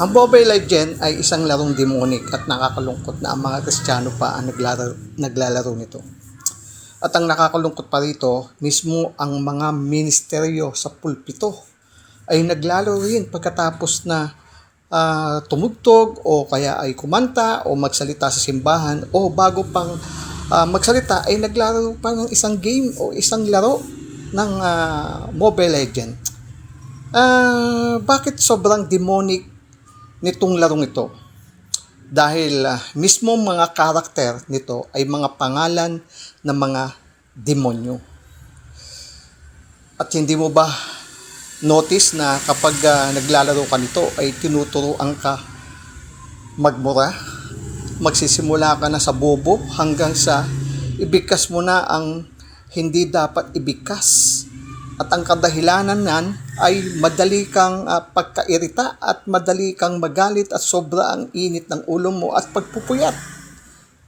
Ang Mobile Legend ay isang larong demonic at nakakalungkot na ang mga Kristiyano pa ang naglalaro nito. At ang nakakalungkot pa rito, mismo ang mga ministeryo sa pulpito ay naglalaro rin pagkatapos na tumugtog o kaya ay kumanta o magsalita sa simbahan o bago pang magsalita ay naglalaro pa ng isang game o isang laro ng Mobile Legend. Bakit sobrang demonic nitong larong ito? Dahil mismo mga karakter nito ay mga pangalan ng mga demonyo. At hindi mo ba notice na kapag naglalaro ka nito ay tinuturuan ka magmura? Magsisimula ka na sa bobo hanggang sa ibigkas mo na ang hindi dapat ibigkas. At ang kadahilanan nan ay madali kang pagkairita at madali kang magalit at sobra ang init ng ulo mo at pagpupuyat.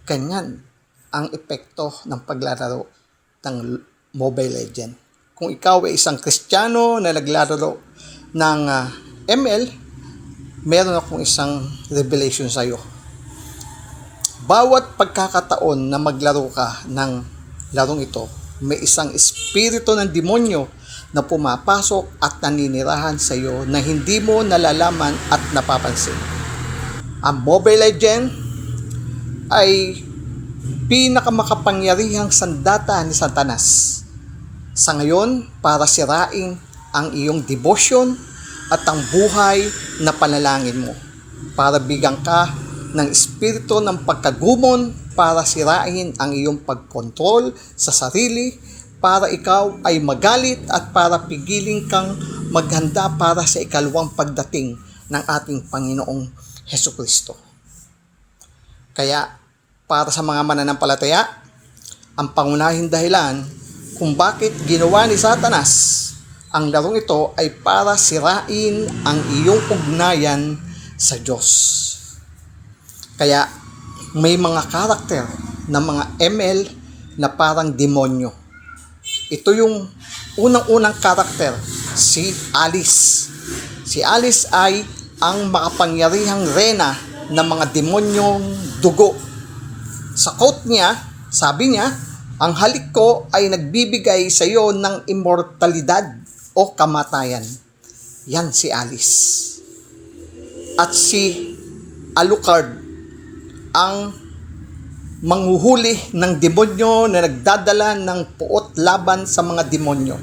Ganyan ang epekto ng paglalaro ng Mobile Legend. Kung ikaw ay isang Kristiyano na naglalaro ng ML, meron akong isang revelation sa iyo. Bawat pagkakataon na maglaro ka ng larong ito, may isang espiritu ng demonyo na pumapasok at naninirahan sa iyo na hindi mo nalalaman at napapansin. Ang Mobile Legend ay pinakamakapangyarihang sandata ni Satanas sa ngayon para sirain ang iyong devotion at ang buhay na panalangin mo, para bigyan ka ng espiritu ng pagkagumon, para sirain ang iyong pagkontrol sa sarili, para ikaw ay magalit at para pigilin kang maghanda para sa ikalawang pagdating ng ating Panginoong Hesukristo. Kaya para sa mga mananampalataya, ang pangunahing dahilan kung bakit ginawa ni Satanas ang larong ito ay para sirain ang iyong ugnayan sa Diyos. Kaya may mga karakter na mga ML na parang demonyo. Ito yung unang-unang karakter, si Alice. Si Alice ay ang makapangyarihang reyna ng mga demonyong dugo. Sa quote niya, sabi niya, ang halik ko ay nagbibigay sa iyo ng immortalidad o kamatayan. Yan si Alice. At si Alucard, ang manghuhuli ng demonyo na nagdadala ng puot laban sa mga demonyo.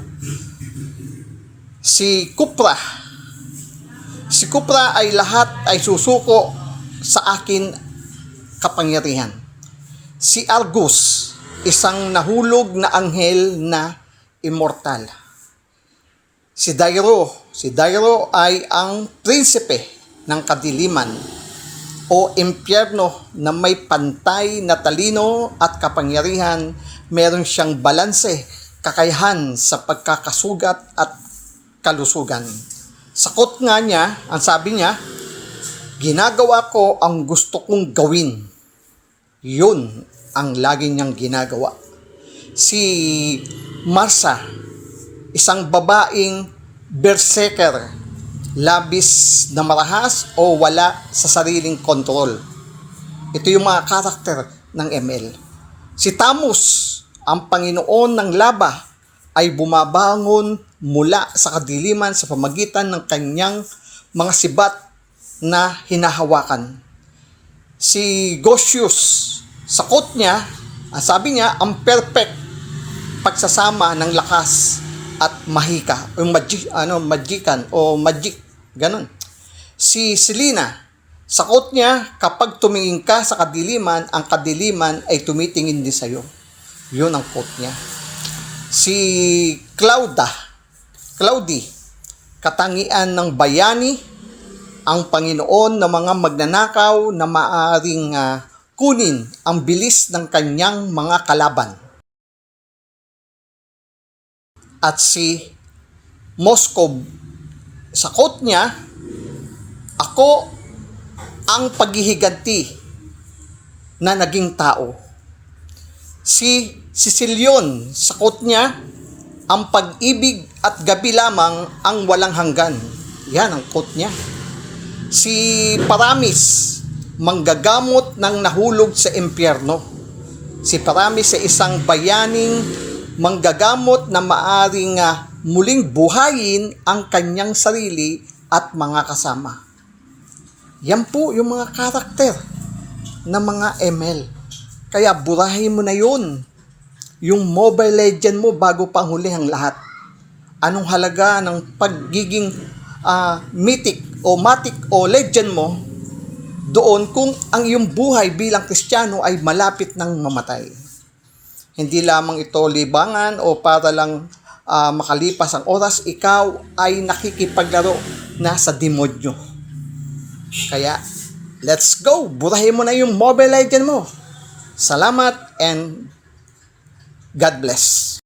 Si Kupra. Si Kupra ay lahat ay susuko sa akin kapangyarihan. Si Argus, isang nahulog na anghel na immortal. Si Dairo ay ang prinsipe ng kadiliman o impyerno na may pantay na talino at kapangyarihan. Meron siyang balanse, kakayahan sa pagkakasugat at kalusugan. Sa quote nga niya, ang sabi niya, ginagawa ko ang gusto kong gawin. Yun ang lagi niyang ginagawa. Si Marsa, isang babaeng berserker, labis na marahas o wala sa sariling kontrol. Ito yung mga karakter ng ML. Si Tamus, ang Panginoon ng Laba, ay bumabangon mula sa kadiliman sa pamagitan ng kanyang mga sibat na hinahawakan. Si Gosius, sa quote niya, sabi niya, ang perfect pagsasama ng lakas at mahika, o magikan o magic, ganun. Si Selena, sa quote niya, kapag tumingin ka sa kadiliman, ang kadiliman ay tumitingin din sa iyo. Yun ang quote niya. Si Claudi, katangian ng bayani, ang Panginoon ng mga magnanakaw na maaaring kunin ang bilis ng kanyang mga kalaban. At si Moskov, sa quote niya, ako ang paghihiganti na naging tao. Si Sicilion, sa quote niya, ang pag-ibig at gabi lamang ang walang hanggan. Yan ang quote niya. Si Paramis, manggagamot ng nahulog sa impyerno. Si Paramis ay isang bayaning manggagamot na maaring muling buhayin ang kanyang sarili at mga kasama. Yan po yung mga karakter ng mga ML. Kaya burahin mo na yun. Yung Mobile Legend mo bago pa huli ang lahat. Anong halaga ng pagiging mythic o matic o legend mo doon kung ang iyong buhay bilang Kristiyano ay malapit ng mamatay. Hindi lamang ito libangan o para lang makalipas ang oras, ikaw ay nakikipaglaro na sa demonyo. Kaya, let's go! Burahin mo na yung Mobile Legend mo. Salamat and God bless.